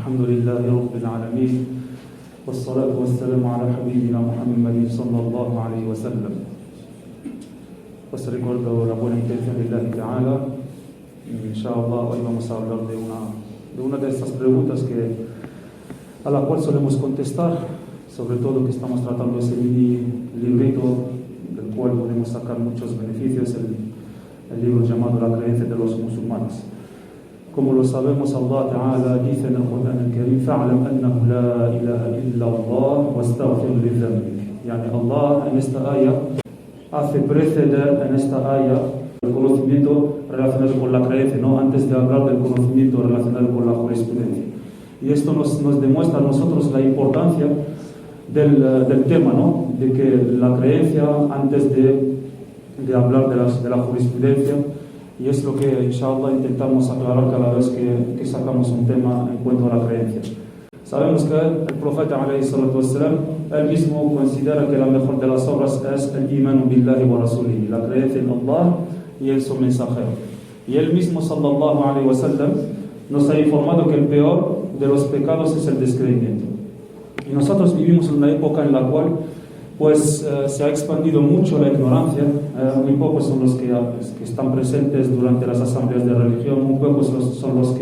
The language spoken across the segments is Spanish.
الحمد لله رب العالمين والصلاة والسلام على حبيبنا Muhammad sallallahu alayhi wa sallam. Pues recuerdo la buena intención de Allah Ta'ala. Inshallah, hoy vamos a hablar de una de estas preguntas a la cual solemos contestar, sobre todo que estamos tratando ese mini librito del cual podemos sacar muchos beneficios, el libro llamado La creencia de los musulmanes. Como lo sabemos, Allah Ta'ala dice en el Corán al-Karim: فَعْلَمْ أَنَّهُ لَا إِلَهَ إِلَّا اللَّهُ وَاسْتَغْفِرْ لِذَنبِكَ. Yani Allah en esta aya hace preceder en esta aya el conocimiento relacionado con la creencia, no antes de hablar del conocimiento relacionado con la jurisprudencia. Y esto nos demuestra a nosotros la importancia del tema, ¿no? De que la creencia antes de hablar de la jurisprudencia. Y es lo que, inshallah, intentamos aclarar cada vez que sacamos un tema en cuanto a la creencia. Sabemos que el profeta, alayhi salatu wassalam, él mismo considera que la mejor de las obras es el imanu billahi wa rasulihi, la creencia en Allah y en su mensajero. Y él mismo, sallallahu alayhi wa sallam, nos ha informado que el peor de los pecados es el descreimiento. Y nosotros vivimos en una época en la cual se ha expandido mucho la ignorancia. Muy pocos son los que están presentes durante las asambleas de religión, muy pocos son los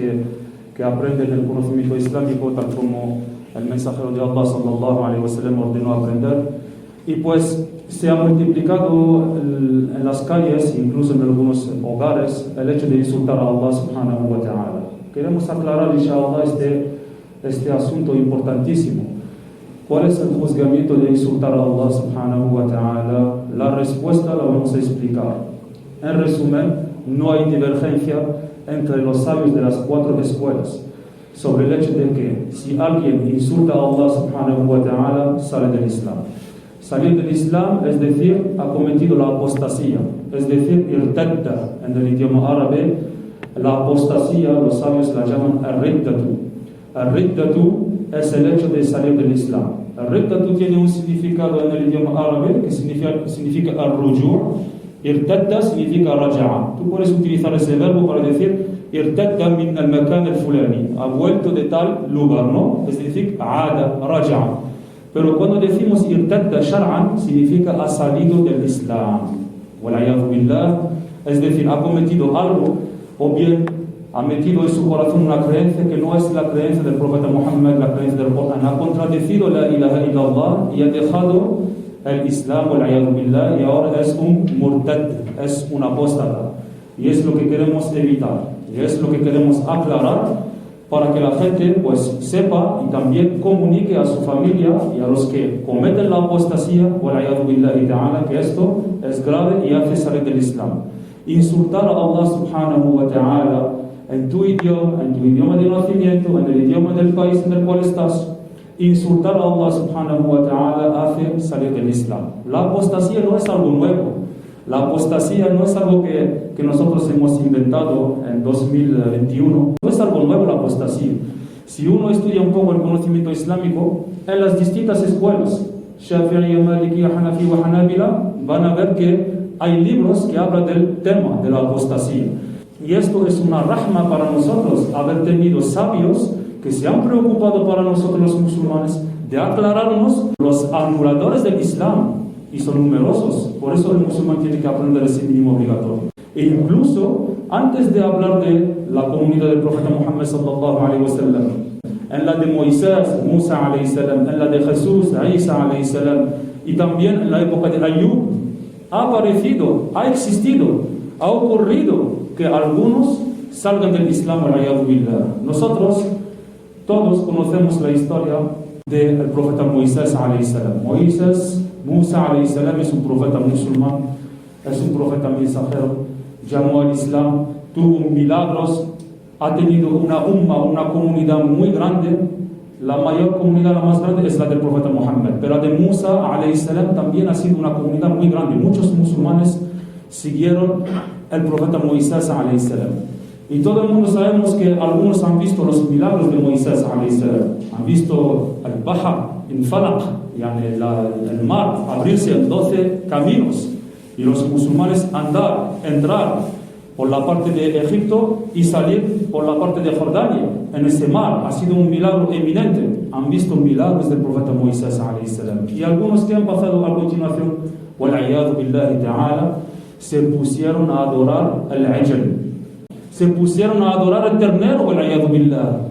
que aprenden el conocimiento islámico tal como el mensajero de Allah sallallahu alayhi wa sallam ordenó aprender. Y se ha multiplicado en las calles, incluso en algunos hogares, el hecho de insultar a Allah subhanahu wa ta'ala. Queremos aclarar, inshallah, este asunto importantísimo. ¿Cuál es el juzgamiento de insultar a Allah subhanahu wa ta'ala? La respuesta la vamos a explicar. En resumen, no hay divergencia entre los sabios de las 4 escuelas sobre el hecho de que si alguien insulta a Allah subhanahu wa ta'ala, sale del Islam. Salir del Islam, es decir, ha cometido la apostasía, es decir, irtadda en el idioma árabe. La apostasía, los sabios la llaman ar-riddatu. Ar-riddatu es el hecho de salir del Islam. Ar-riddatu tiene un significado en el idioma árabe que significa ar-ruju'. Irtadda significa raja'a. Tú puedes utilizar ese verbo para decir irtadda min al-makan al-fulani, ha vuelto de tal lugar, ¿no? Es decir, aada, raja'a. Pero cuando decimos irtadda shar'an, significa ha salido del Islam. Wal'ayadhu billah, es decir, ha cometido algo, o bien ha metido en su corazón una creencia que no es la creencia del profeta Muhammad, la creencia del Corán. Ha contradecido la ilaha illallah y ha dejado el Islam, wal'ayadhu billah, y ahora es un murtad, es un apóstata. Y es lo que queremos evitar, y es lo que queremos aclarar para que la gente sepa y también comunique a su familia y a los que cometen la apostasía, wal'ayadhu billahi ta'ala, que esto es grave y hace salir del Islam. Insultar a Allah subhanahu wa ta'ala en tu idioma de nacimiento, en el idioma del país en el cual estás, insultar a Allah subhanahu wa ta'ala hace salir del Islam. La apostasía no es algo nuevo. La apostasía no es algo que nosotros hemos inventado en 2021. No es algo nuevo la apostasía. Si uno estudia un poco el conocimiento islámico, en las distintas escuelas, Shafi'iyya, Malikiyya, Hanafi wa Hanabila, van a ver que hay libros que hablan del tema de la apostasía. Y esto es una rahma para nosotros, haber tenido sabios que se han preocupado para nosotros los musulmanes de aclararnos los anuladores del Islam. Y son numerosos, por eso el musulmán tiene que aprender ese mínimo obligatorio. E incluso, antes de hablar de la comunidad del profeta Muhammad sallallahu alayhi wa sallam, en la de Moisés, Musa alayhi salam, en la de Jesús, Isa alayhi salam, y también en la época de Ayub, ha aparecido, ha existido, ha ocurrido que algunos salgan del Islam, wal'ayadhu billah. Nosotros todos conocemos la historia del profeta Moisés alayhi salam. Musa alayhi salam es un profeta musulmán, es un profeta mensajero, llamó al Islam, tuvo milagros, ha tenido una comunidad muy grande. La mayor comunidad, la más grande, es la del profeta Muhammad, pero la de Musa alayhi salam también ha sido una comunidad muy grande. Muchos musulmanes siguieron el profeta Moisés alayhi salam. Y todo el mundo sabemos que algunos han visto los milagros de Moisés alayhi salam. Han visto el Bahar, infalaq, el mar, abrirse en 12 caminos. Y los musulmanes entrar por la parte de Egipto y salir por la parte de Jordania, en ese mar. Ha sido un milagro eminente. Han visto milagros del profeta Moisés alayhi salam. Y algunos que han pasado a continuación, wal'ayadu billahi ta'ala, se pusieron a adorar al-ajal. Se pusieron a adorar al ternero, wal'ayadu billah.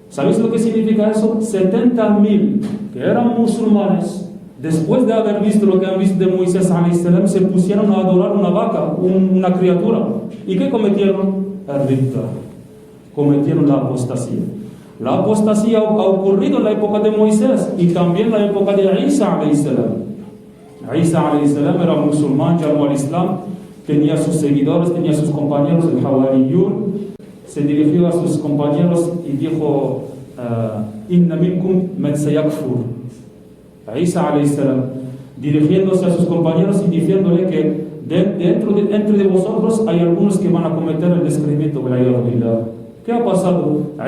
¿Sabéis lo que significa eso? 70.000 que eran musulmanes, después de haber visto lo que han visto de Moisés alayhi salam, se pusieron a adorar una vaca, una criatura. ¿Y qué cometieron? El-ridda. Cometieron la apostasía. La apostasía ha ocurrido en la época de Moisés y también en la época de Isa alayhi salam. Isa alayhi salam era musulmán, llamó al Islam, tenía sus seguidores, tenía sus compañeros, el Hawariyun. Se dirigió a sus compañeros y dijo: Inna minkum man sayakfur. Isa alayhi salam, dirigiéndose a sus compañeros y diciéndole que entre de vosotros hay algunos que van a cometer el descreimiento. ¿Qué ha pasado?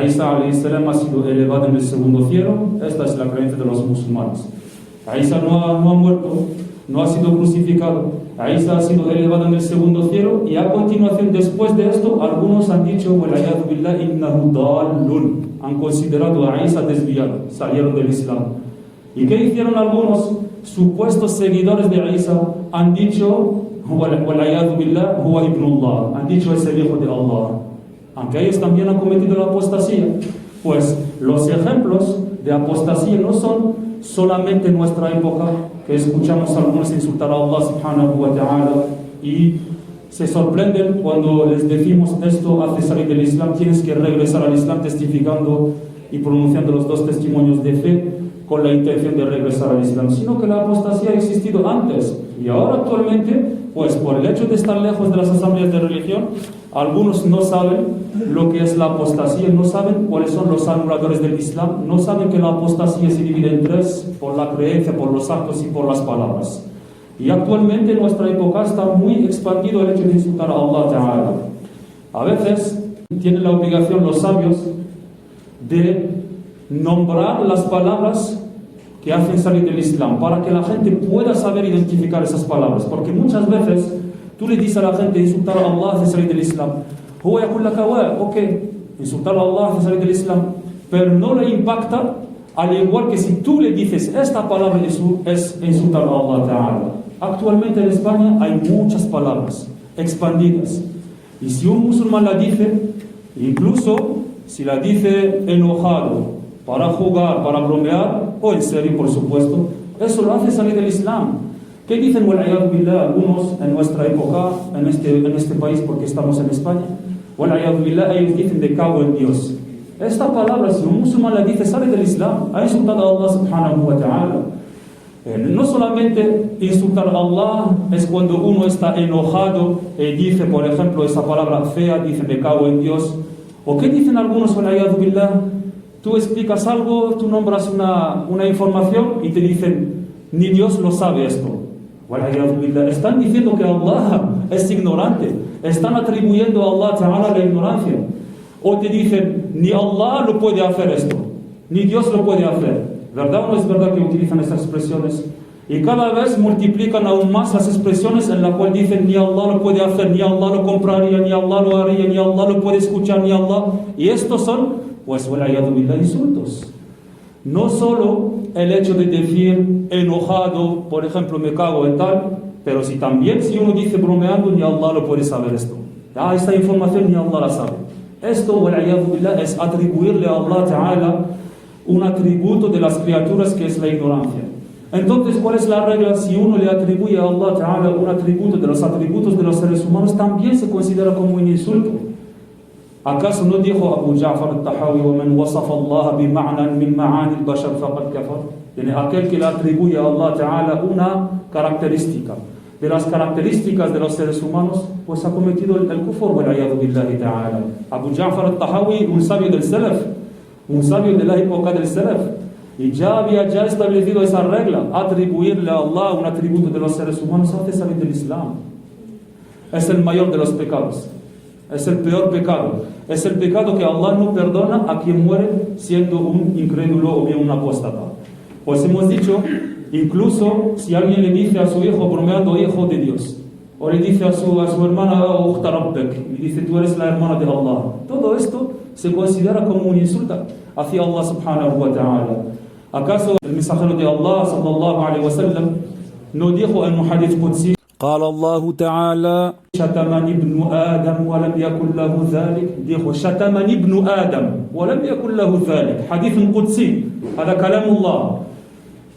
Isa alayhi salam ha sido elevado en el segundo cielo. Esta es la creencia de los musulmanes. Isa no ha muerto, no ha sido crucificado. Isa ha sido elevado en el segundo cielo, y a continuación, después de esto, algunos han dicho: han considerado a Isa desviado, salieron del Islam. ¿Y qué hicieron algunos supuestos seguidores de Isa? Han dicho: han dicho: es el hijo de Allah. Aunque ellos también han cometido la apostasía. Pues los ejemplos de apostasía no son solamente en nuestra época, que escuchamos a algunos insultar a Allah subhanahu wa ta'ala y se sorprenden cuando les decimos: esto hace salir del Islam, tienes que regresar al Islam, testificando y pronunciando los 2 testimonios de fe con la intención de regresar al Islam, sino que la apostasía ha existido antes y ahora actualmente, pues por el hecho de estar lejos de las asambleas de religión, algunos no saben lo que es la apostasía, no saben cuáles son los anuladores del Islam, no saben que la apostasía se divide en 3: por la creencia, por los actos y por las palabras. Y actualmente en nuestra época está muy expandido el hecho de insultar a Allah Ta'ala. A veces tienen la obligación los sabios de nombrar las palabras que hacen salir del Islam, para que la gente pueda saber identificar esas palabras, porque muchas veces tú le dices a la gente: insultar a Allah hace salir del Islam. Ok, insultar a Allah hace salir del Islam, pero no le impacta, al igual que si tú le dices: esta palabra es insultar a Allah Ta'ala. Actualmente en España hay muchas palabras expandidas, y si un musulmán la dice, incluso si la dice enojado, para jugar, para bromear, o en serio, por supuesto, eso lo hace salir del Islam. ¿Qué dicen algunos en nuestra época, en este país, porque estamos en España? Ellos dicen: de cago en Dios. Esta palabra, si un musulmán la dice, sale del Islam. Ha insultado a Allah subhanahu wa ta'ala. No solamente insultar a Allah es cuando uno está enojado y dice, por ejemplo, esa palabra fea, dice: me cago en Dios. ¿O qué dicen algunos? Tú explicas algo, tú nombras una información y te dicen: ni Dios lo sabe esto. Están diciendo que Allah es ignorante, están atribuyendo a Allah Ta'ala la ignorancia. O te dicen: ni Allah lo puede hacer esto, ni Dios lo puede hacer. ¿Verdad o no es verdad que utilizan estas expresiones? Y cada vez multiplican aún más las expresiones en las cuales dicen: ni Allah lo puede hacer, ni Allah lo compraría, ni Allah lo haría, ni Allah lo puede escuchar, ni Allah. Y estos son, pues, insultos. No solo el hecho de decir enojado, por ejemplo, me cago en tal, pero si uno dice bromeando, ni Allah lo puede saber esto. Esta información ni Allah la sabe. Esto, es atribuirle a Allah Ta'ala un atributo de las criaturas, que es la ignorancia. Entonces, ¿cuál es la regla? Si uno le atribuye a Allah Ta'ala un atributo de los atributos de los seres humanos, también se considera como un insulto. ¿Acaso no dijo Abu Ja'far al-Tahawi: وَمَنْ وَصَفَ اللَّهَ بِمَعْنًا مِنْ مَعَانِ الْبَشَرِ فَقَدْ كَفَرَ? Aquel que le atribuye a Allah Ta'ala una característica de las características de los seres humanos, pues ha cometido el kufr, وَالْعِيَاذُ بِاللَّهِ تَعَالَى. Abu Ja'far al-Tahawi, un sabio del Salaf, un sabio de la época del Salaf, y ya había establecido esa regla: atribuirle a Allah un atributo de los seres humanos hace salir del Islam. Es el mayor de los pecados. Es el peor pecado. Es el pecado que Allah no perdona a quien muere siendo un incrédulo o bien un apóstata. Pues hemos dicho, incluso si alguien le dice a su hijo bromeando: hijo de Dios, o le dice a su hermana: y dice: tú eres la hermana de Allah. Todo esto se considera como un insulto hacia Allah subhanahu wa ta'ala. ¿Acaso el mensajero de Allah sallallahu alaihi wasallam no dijo en un hadith qudsi: قال الله تعالى شتمني ابن آدم ولم يكن له ذلك؟ dijo شتمني ابن آدم ولم يكن له ذلك. حديث قدسي، هذا كلام الله.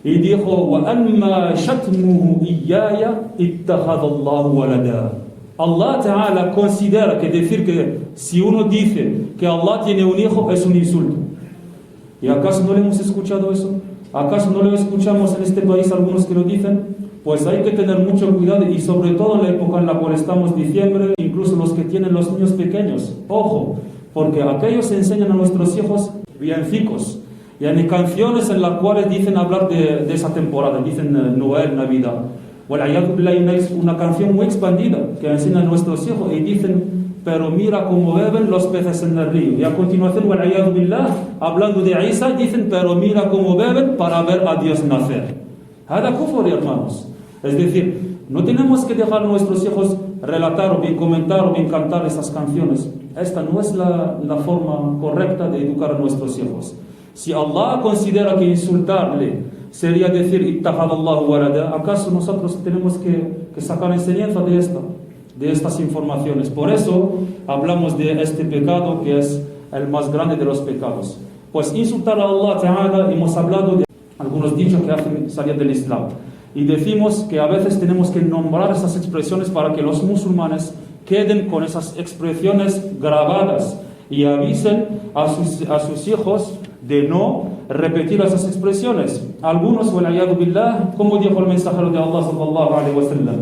Y dijo: وأما شتمه إياي اتخذ الله ولدا. Allah Ta'ala considera que decir que si uno dice que Allah tiene un hijo es un insulto. ¿Y acaso no le hemos escuchado eso? ¿Acaso no lo escuchamos en este país algunos que lo dicen? Pues hay que tener mucho cuidado, y sobre todo en la época en la cual estamos, diciembre, incluso los que tienen los niños pequeños. Ojo, porque aquellos enseñan a nuestros hijos villancicos y hay canciones en las cuales dicen hablar de esa temporada, dicen Noel, Navidad. Bueno, hay una canción muy expandida que enseña a nuestros hijos y dicen: pero mira cómo beben los peces en el río. Y a continuación, hablando de Isa, dicen: pero mira cómo beben para ver a Dios nacer. Hada kufur, hermanos. Es decir, no tenemos que dejar a nuestros hijos relatar o bien comentar o bien cantar esas canciones. Esta no es la forma correcta de educar a nuestros hijos. Si Allah considera que insultarle sería decir ittahadallahu walada, ¿acaso nosotros tenemos que sacar enseñanza de estas informaciones? Por eso hablamos de este pecado, que es el más grande de los pecados. Pues insultar a Allah Ta'ala, hemos hablado de algunos dichos que hacen salir del Islam. Y decimos que a veces tenemos que nombrar esas expresiones para que los musulmanes queden con esas expresiones grabadas y avisen a sus hijos de no repetir esas expresiones. Algunos, wal'iyadu billah, como dijo el mensajero de Allah sallallahu alaihi wasallam: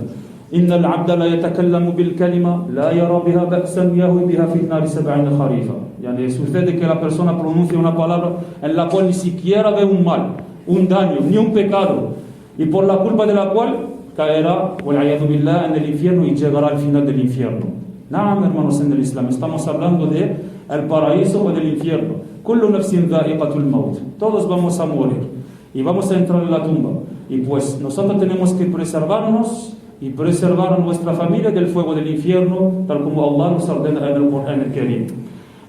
Inna al-abda la yatakallamu bil kalima la yara biha ba'san yahwi biha fi an-nar 70 kharifa. Yani sucede que la persona pronuncia una palabra en la cual ni siquiera ve un mal, un daño, ni un pecado, y por la culpa de la cual caerá, wal'iyadu billah, en el infierno y llegará al final del infierno. Naam, hermanos en el Islam, estamos hablando de el paraíso o del infierno. Kullu nafsin dha'iqatul maut. Todos vamos a morir y vamos a entrar en la tumba. Y pues nosotros tenemos que preservarnos y preservar a nuestra familia del fuego del infierno, tal como Allah nos ordena en el Corán el Karim.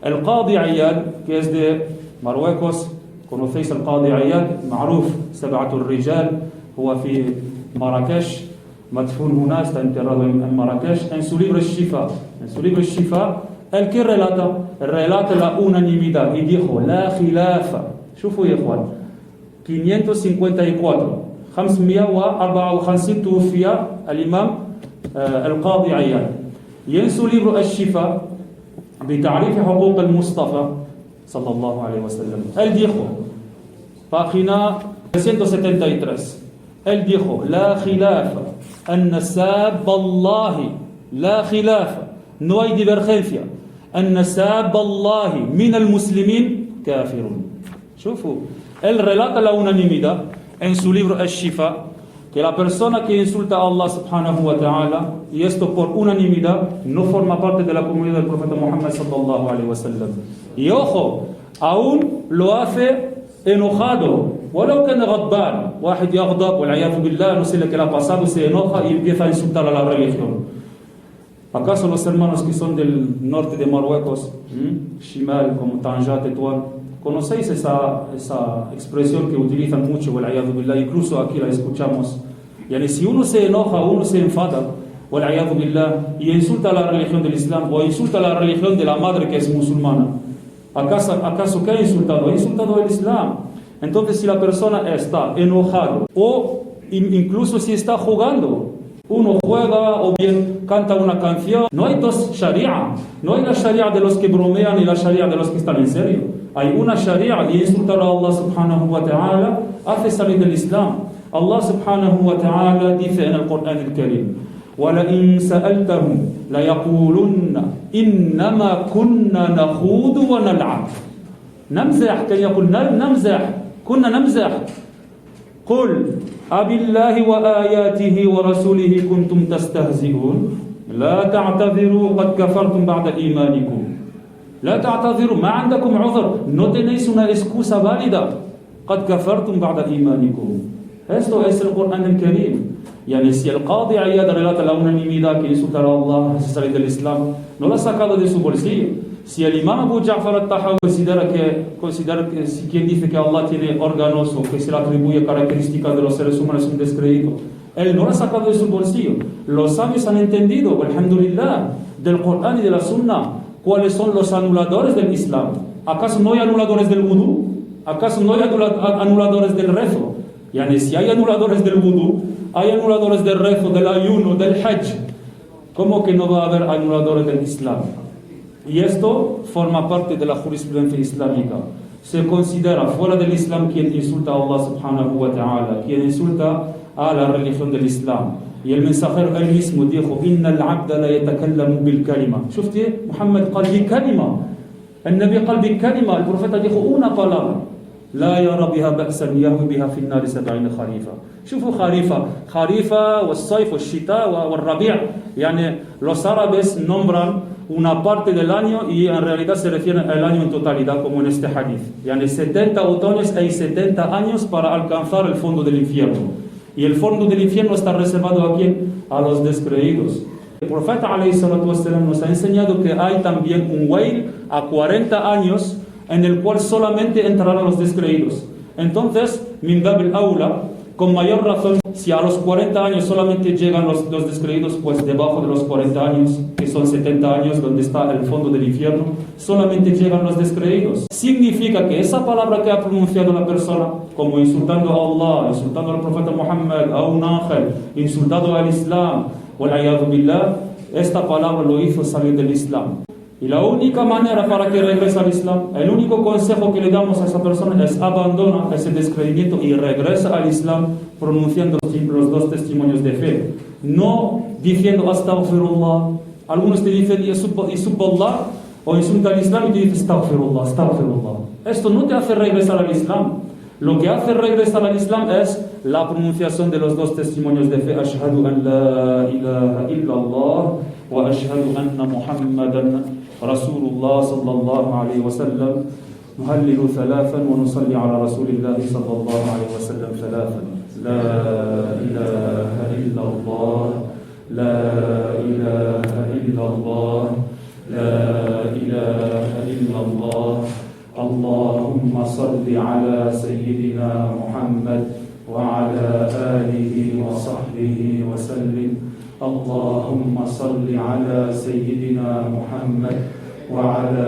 El Qadi Iyad, que es de Marruecos, conocéis el Qadi Iyad, معروف سبعة الرجال, هو في مراكش, مدفون هنا, está enterrado en Marrakech. En su libro Shifa, el que relata la unanimidad y dijo: la khilafa. شوفوا يا إخوان, 554 554 توفي الإمام القاضي عياد. Y en su libro الشفاء بتعريف حقوق المصطفى صلى الله عليه وسلم, él dijo, página 373, él dijo: la khilafa أن ساب الله, la khilafa, no hay divergencia, أن ساب الله من المسلمين كافر. شوفوا, él relata la unanimidad en su libro Al-Shifa, que la persona que insulta a Allah subhanahu wa ta'ala, y esto por unanimidad, no forma parte de la comunidad del profeta Muhammad sallallahu alaihi wasallam. Y ojo, aún lo hace enojado. ولو كان غضبان, واحد يغضب والعياذ بالله, no sé lo que le ha pasado, se enoja y empieza a insultar a la religión. ¿Acaso los hermanos que son del norte de Marruecos, Shimal, como Tanja, Tetuán, conocéis esa expresión que utilizan mucho, wal'iyadu billah? Incluso aquí la escuchamos. Yani si uno se enoja, uno se enfada, wal'iyadu billah, y insulta a la religión del Islam o insulta a la religión de la madre que es musulmana, ¿acaso qué ha insultado? Ha insultado el Islam. Entonces, si la persona está enojado o incluso si está jugando, uno juega o bien canta una canción, no hay dos sharia, no hay la sharia de los que bromean y la sharia de los que están en serio. Hay una sharia, y insultar a Allah subhanahu wa ta'ala hace salir del Islam. Allah subhanahu wa ta'ala dice en el Corán el Karim: وَلَئِن سَأَلْتَهُمْ لَيَقُولُنَّ إِنَّمَا كُنَّا نَخُوضُ وَنَلْعَبُ. نمزح, كان يقول نمزح, كنا نمزح. قل أبالله وآياته ورسوله كنتم تستهزئون لا تعتذروا قد كفرتم بعد إيمانكم. لا تعتذروا, ما عندكم عذر, no tenéis una excusa válida. قد كفرتم بعد إيمانكم. Esto es el Corán el Karim. Yani si el Qadi Iyad relata la unanimidad que insultar a Allah, se sale del Islam, no lo ha sacado de su bolsillo, Si el imam Abu Ja'far al-Tahawi considera que si quien dice que Allah tiene órganos o que se le atribuye características de los seres humanos es un descreído, él no lo ha sacado de su bolsillo. Los sabios han entendido, alhamdulillah, del Corán y de la Sunna, cuáles son los anuladores del Islam. ¿Acaso no hay anuladores del vudú? ¿Acaso no hay anuladores del rezo? Yani, si hay anuladores del vudú, hay anuladores del rezo, del ayuno, del hajj. ¿Cómo que no va a haber anuladores del Islam? Y esto forma parte de la jurisprudencia islámica. Se considera fuera del Islam quien insulta a Allah subhanahu wa ta'ala, quien insulta a la religión del Islam. Y el mensajero él mismo dijo: Inna al-abda la yatakallamu bil kalima. ¿Shufti? Muhammad qal bi kalima. El Nabi qal bi kalima. El profeta dijo una palabra. لا يرى بها بأسا يهوي بها في النار 70 خريفا. شوفوا خريفة والصيف والشتاء والربيع. يعني los árabes nombran una parte del año y en realidad se refieren al año en totalidad, como en este hadith. Yani 70 otoños hay 70 años para alcanzar el fondo del infierno. Y el fondo del infierno está reservado ¿a quién? A los descreídos. El profeta ﷺ nos ha enseñado que hay también un wail a 40 años en el cual solamente entrarán los descreídos. Entonces, min babil aula, con mayor razón, si a los 40 años solamente llegan los descreídos, pues debajo de los 40 años, que son 70 años donde está el fondo del infierno, solamente llegan los descreídos. Significa que esa palabra que ha pronunciado la persona, como insultando a Allah, insultando al profeta Muhammad, a un ángel, insultando al Islam, wal-'iyadhu billah, esta palabra lo hizo salir del Islam. Y la única manera para que regrese al Islam, el único consejo que le damos a esa persona es abandona ese descreimiento y regresa al Islam pronunciando los dos testimonios de fe. No diciendo astaghfirullah. Algunos te dicen yasubballah o insulta al Islam y te dicen astaghfirullah, astaghfirullah. Esto no te hace regresar al Islam. Lo que hace regresar al Islam es la pronunciación de los dos testimonios de fe. Ashhadu an la ilaha illallah wa ashhadu anna Muhammadan رسول الله صلى الله عليه وسلم نهلل ثلاثا ونصلي على رسول الله صلى الله عليه وسلم ثلاثا لا إله إلا الله لا إله إلا الله لا إله إلا الله اللهم صل على سيدنا محمد وعلى آله وصحبه وسلم اللهم صل على سيدنا محمد وعلى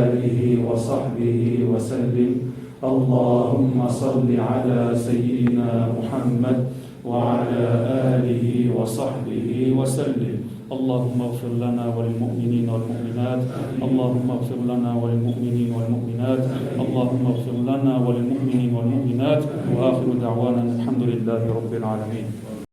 آله وصحبه وسلم اللهم صل على سيدنا محمد وعلى آله وصحبه وسلم اللهم اغفر لنا وللمؤمنين والمؤمنات اللهم اغفر لنا وللمؤمنين والمؤمنات اللهم اغفر لنا وللمؤمنين والمؤمنات وآخر دعوانا الحمد لله رب العالمين.